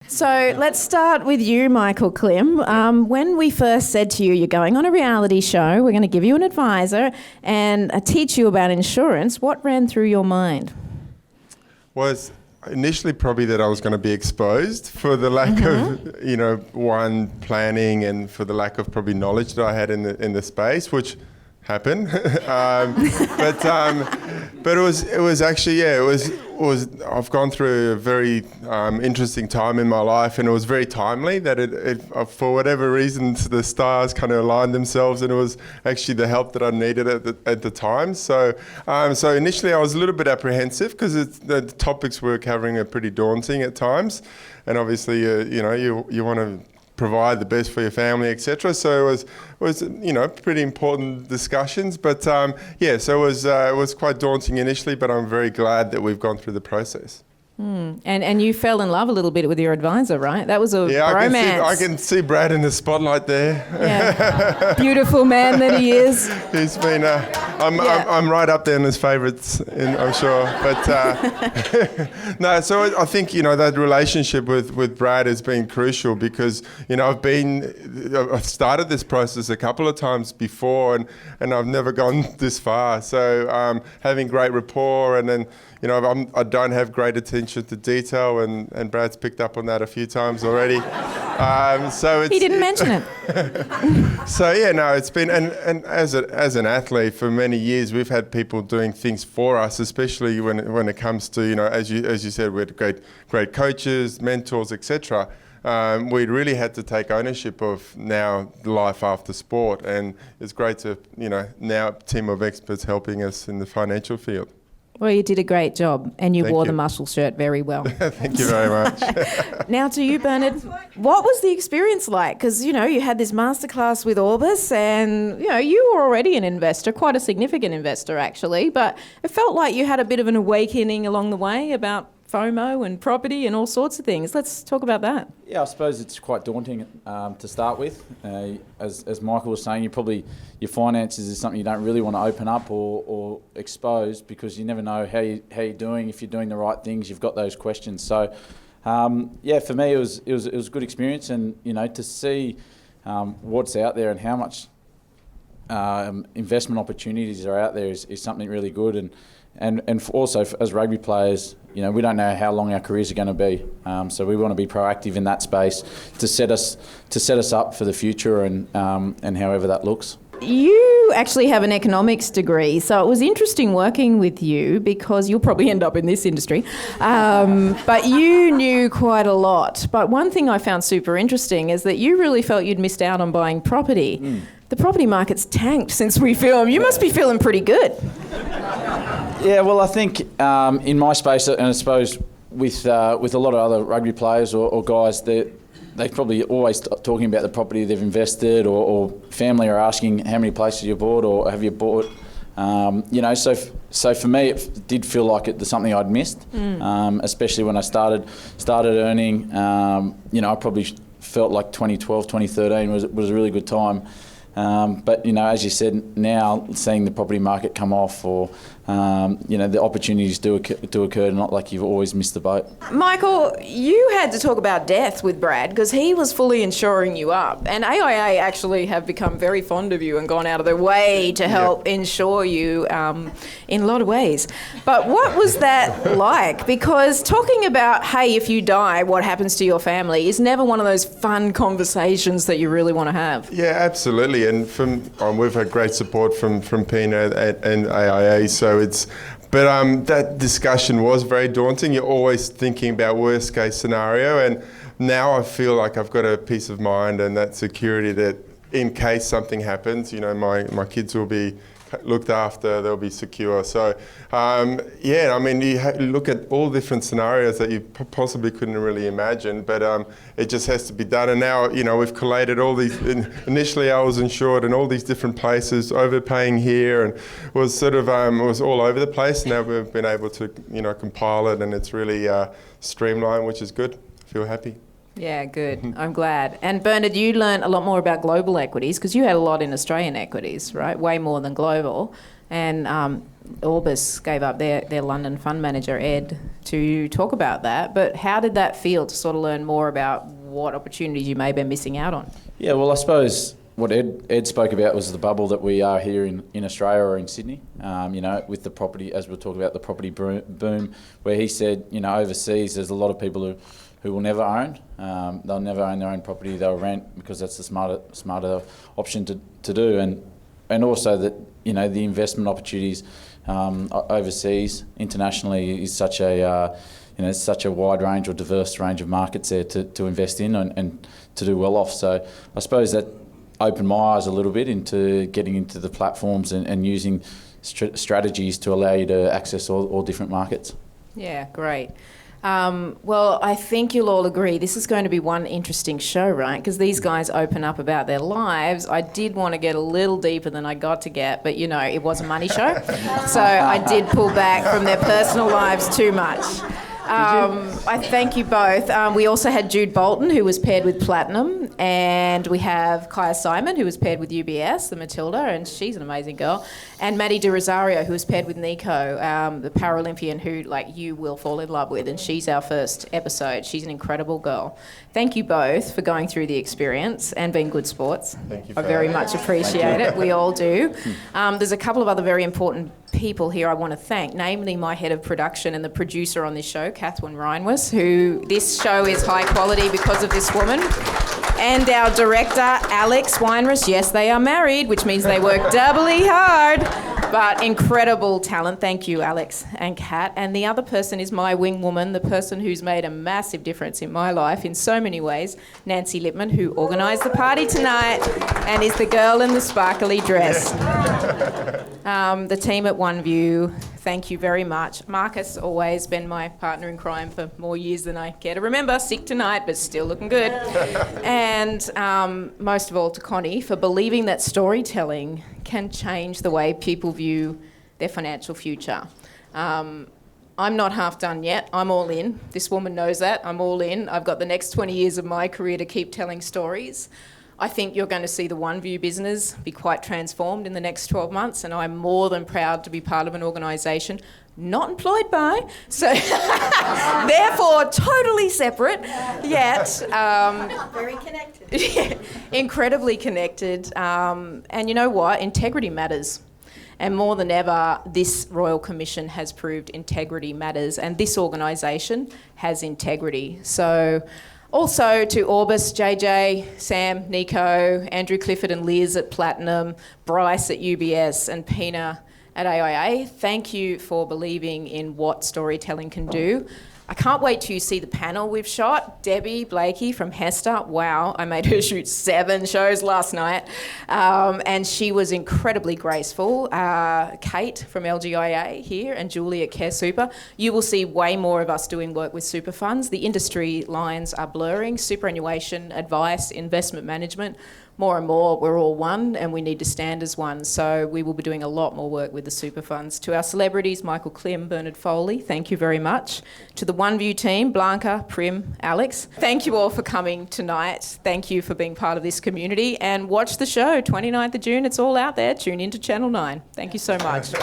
So let's start with you, Michael Klim. When we first said to you, you're going on a reality show, we're going to give you an advisor and teach you about insurance, what ran through your mind? Was initially probably that I was going to be exposed for the lack of, one, planning, and for the lack of probably knowledge that I had in the space, which happened. But it was actually, I've gone through a very interesting time in my life, and it was very timely that it for whatever reason, the stars kind of aligned themselves, and it was actually the help that I needed at the time. So initially I was a little bit apprehensive because the topics we're covering are pretty daunting at times, and obviously you want to provide the best for your family, etc. So it was pretty important discussions, but so it was quite daunting initially, but I'm very glad that we've gone through the process. And you fell in love a little bit with your advisor, right? That was a romance. I can see Brad in the spotlight there. Yeah. Beautiful man that he is. He's been, I'm right up there in his favourites, I'm sure. But no, so I think, that relationship with Brad has been crucial because, I've started this process a couple of times before and I've never gone this far. So having great rapport, and then, I don't have great attention to detail, and Brad's picked up on that a few times already. He didn't mention it. So it's been, and as an athlete for many years, we've had people doing things for us, especially when it comes to, as you said, we had great coaches, mentors, etc. We really had to take ownership of now life after sport, and it's great to, now a team of experts helping us in the financial field. Well, you did a great job, and you wore the muscle shirt very well. Thank you very much. Now to you, Bernard. What was the experience like? Because, you had this masterclass with Orbis, and, you were already an investor, quite a significant investor, actually, but it felt like you had a bit of an awakening along the way about FOMO and property and all sorts of things. Let's talk about that. Yeah, I suppose it's quite daunting to start with. As Michael was saying, your finances is something you don't really want to open up or expose because you never know how you're doing. If you're doing the right things, you've got those questions. So, for me, it was a good experience, and to see what's out there and how much investment opportunities are out there is something really good. And also as rugby players, we don't know how long our careers are going to be, so we want to be proactive in that space to set us up for the future and however that looks. You actually have an economics degree, so it was interesting working with you because you'll probably end up in this industry, but you knew quite a lot. But one thing I found super interesting is that you really felt you'd missed out on buying property. The property market's tanked since we filmed. You must be feeling pretty good. Yeah, well, I think in my space, and I suppose with a lot of other rugby players or guys, they're probably always talking about the property they've invested, or family are asking how many places you bought or have you bought. So for me, it did feel like it was something I'd missed, especially when I started earning. I probably felt like 2012, 2013 was a really good time. But as you said, now seeing the property market come off, or the opportunities do occur, not like you've always missed the boat. Michael, you had to talk about death with Brad because he was fully insuring you up, and AIA actually have become very fond of you and gone out of their way to help insure you in a lot of ways. But what was that like? Because talking about, hey, if you die, what happens to your family is never one of those fun conversations that you really want to have. Yeah, absolutely. And we've had great support from PINA and AIA, so that discussion was very daunting. You're always thinking about worst case scenario, and now I feel like I've got a peace of mind and that security that in case something happens, my kids will be looked after, they'll be secure. So, you look at all different scenarios that you possibly couldn't really imagine, but it just has to be done. And now, we've collated all these, initially I was insured in all these different places, overpaying here, and was sort of, was all over the place. Now we've been able to, compile it, and it's really streamlined, which is good. I feel happy. Yeah, good. I'm glad. And Bernard, you learned a lot more about global equities because you had a lot in Australian equities, right? Way more than global. And Orbis gave up their London fund manager, Ed, to talk about that. But how did that feel to sort of learn more about what opportunities you may have been missing out on? Yeah, well, I suppose what Ed spoke about was the bubble that we are here in Australia or in Sydney, with the property, as we were talking about the property boom, where he said, overseas there's a lot of people who will never own. They'll never own their own property, they'll rent because that's the smarter option to do. And also that, the investment opportunities overseas, internationally is such a, such a wide range or diverse range of markets there to invest in and to do well off. So I suppose that opened my eyes a little bit into getting into the platforms and using strategies to allow you to access all different markets. Yeah, great. Well, I think you'll all agree this is going to be one interesting show, right? Because these guys open up about their lives. I did want to get a little deeper than I got to get, but it was a money show. So I did pull back from their personal lives too much. I thank you both. We also had Jude Bolton, who was paired with Platinum, and we have Kaya Simon, who was paired with UBS, the Matilda, and she's an amazing girl, and Maddie De Rosario, who was paired with Nico, the Paralympian who, you will fall in love with, and she's our first episode. She's an incredible girl. Thank you both for going through the experience and being good sports. Thank you. I very much appreciate it. We all do. There's a couple of other very important people here I want to thank, namely my head of production and the producer on this show, Catherine Reinwas, who this show is high quality because of this woman, and our director, Alex Weinrich. Yes, they are married, which means they work doubly hard, but incredible talent. Thank you, Alex and Kat. And the other person is my wing woman, the person who's made a massive difference in my life in so many ways, Nancy Lippman, who organised the party tonight and is the girl in the sparkly dress. The team at OneView, thank you very much. Marcus, always been my partner in crime for more years than I care to remember. Sick tonight, but still looking good. And most of all to Connie for believing that storytelling can change the way people view their financial future. I'm not half done yet. I'm all in. This woman knows that. I'm all in. I've got the next 20 years of my career to keep telling stories. I think you're going to see the OneView business be quite transformed in the next 12 months, and I'm more than proud to be part of an organisation not employed by, so therefore totally separate, yet very connected. Incredibly connected. And you know what? Integrity matters. And more than ever, this Royal Commission has proved integrity matters, and this organisation has integrity. So also to Orbis, JJ, Sam, Nico, Andrew Clifford and Liz at Platinum, Bryce at UBS and Pina at AIA, thank you for believing in what storytelling can do. I can't wait till you see the panel we've shot. Debbie Blakey from Hester, wow, I made her shoot 7 shows last night, and she was incredibly graceful. Kate from LGIA here and Julie at Care Super. You will see way more of us doing work with super funds. The industry lines are blurring. Superannuation, advice, investment management, more and more we're all one and we need to stand as one. So we will be doing a lot more work with the super funds. To our celebrities, Michael Klim, Bernard Foley, thank you very much. To the OneView team, Blanca, Prim, Alex, thank you all for coming tonight. Thank you for being part of this community, and watch the show, 29th of June, it's all out there. Tune into Channel 9. Thank you so much.